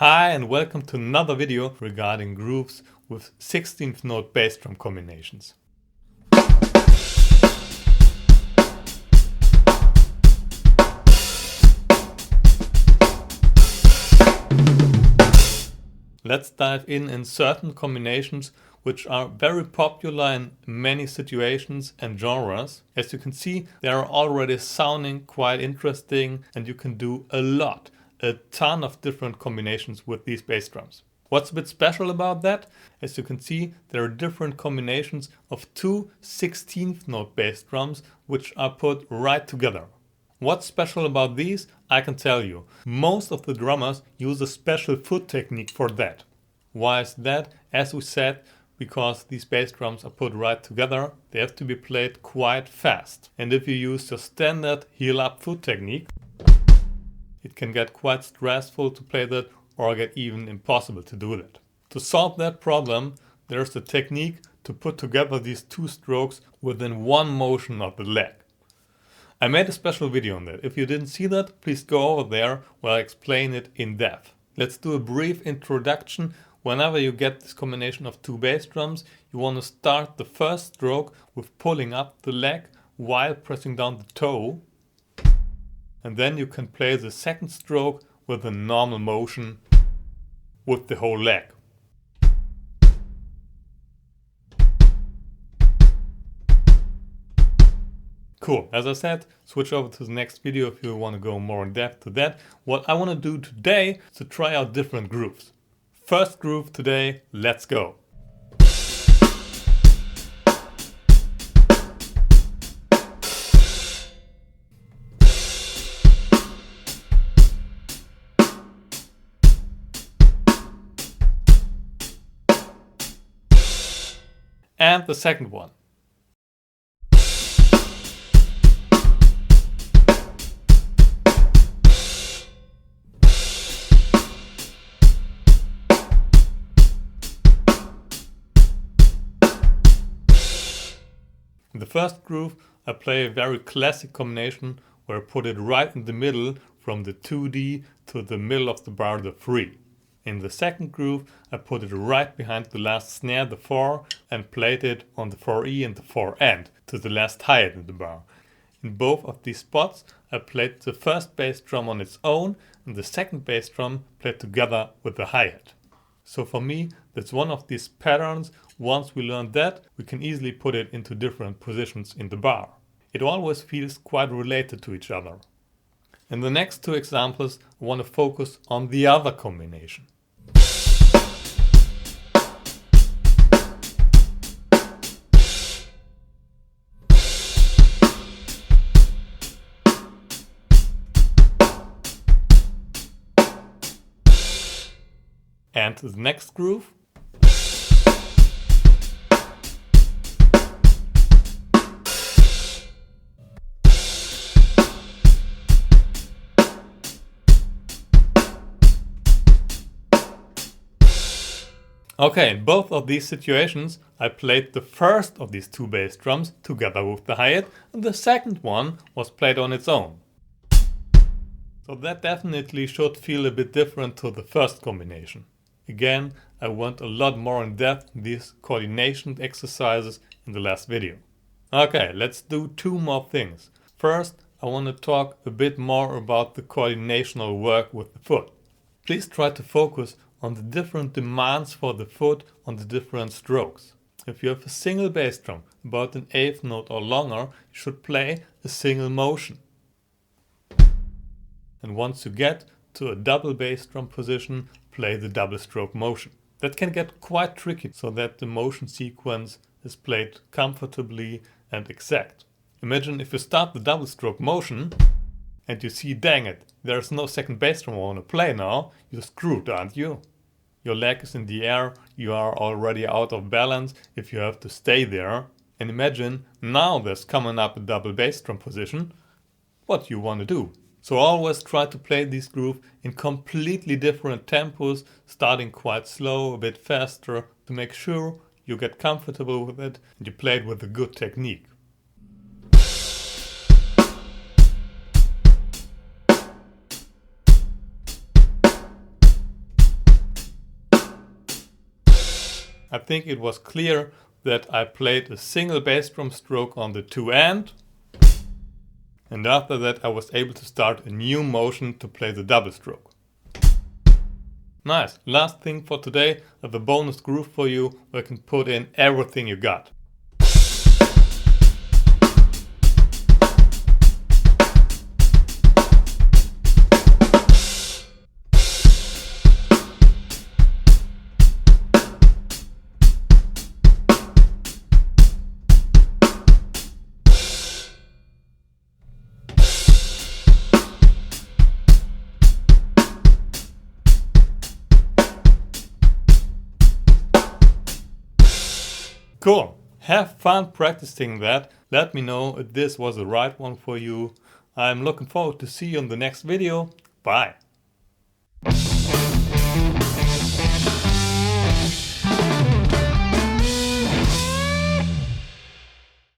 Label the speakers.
Speaker 1: Hi and welcome to another video regarding grooves with 16th note bass drum combinations. Let's dive in certain combinations which are very popular in many situations and genres. As you can see, they are already sounding quite interesting and you can do a ton of different combinations with these bass drums. What's a bit special about that? As you can see, there are different combinations of two 16th note bass drums which are put right together. What's special about these? I can tell you. Most of the drummers use a special foot technique for that. Why is that? As we said, because these bass drums are put right together, they have to be played quite fast. And if you use your standard heel up foot technique, it can get quite stressful to play that or get even impossible to do that. To solve that problem, there's a technique to put together these two strokes within one motion of the leg. I made a special video on that. If you didn't see that, please go over there where I explain it in depth. Let's do a brief introduction. Whenever you get this combination of two bass drums, you want to start the first stroke with pulling up the leg while pressing down the toe. And then you can play the second stroke with a normal motion with the whole leg. Cool. As I said, switch over to the next video if you want to go more in depth to that. What I want to do today is to try out different grooves. First groove today, let's go. And the second one. In the first groove, I play a very classic combination where I put it right in the middle from the 2D to the middle of the bar, the 3. In the second groove, I put it right behind the last snare, the 4, and played it on the 4E and the 4 end to the last hi-hat in the bar. In both of these spots, I played the first bass drum on its own and the second bass drum played together with the hi-hat. So for me, that's one of these patterns. Once we learn that, we can easily put it into different positions in the bar. It always feels quite related to each other. In the next two examples, I want to focus on the other combination. And the next groove. Okay, in both of these situations, I played the first of these two bass drums together with the hi-hat, and the second one was played on its own. So that definitely should feel a bit different to the first combination. Again, I went a lot more in depth in these coordination exercises in the last video. Okay, let's do two more things. First, I want to talk a bit more about the coordinational work with the foot. Please try to focus on the different demands for the foot on the different strokes. If you have a single bass drum, about an eighth note or longer, you should play a single motion. And once you get to a double bass drum position, play the double stroke motion. That can get quite tricky so that the motion sequence is played comfortably and exact. Imagine if you start the double stroke motion and you see, dang it, there's no second bass drum I want to play now, you're screwed, aren't you? Your leg is in the air, you are already out of balance if you have to stay there. And imagine now there's coming up a double bass drum position. What do you want to do? So always try to play this groove in completely different tempos, starting quite slow, a bit faster, to make sure you get comfortable with it and you play it with a good technique. I think it was clear that I played a single bass drum stroke on the 2-end, and after that I was able to start a new motion to play the double stroke. Nice. Last thing for today, I have a bonus groove for you where you can put in everything you got. Cool. Have fun practicing that. Let me know if this was the right one for you. I'm looking forward to see you in the next video. Bye.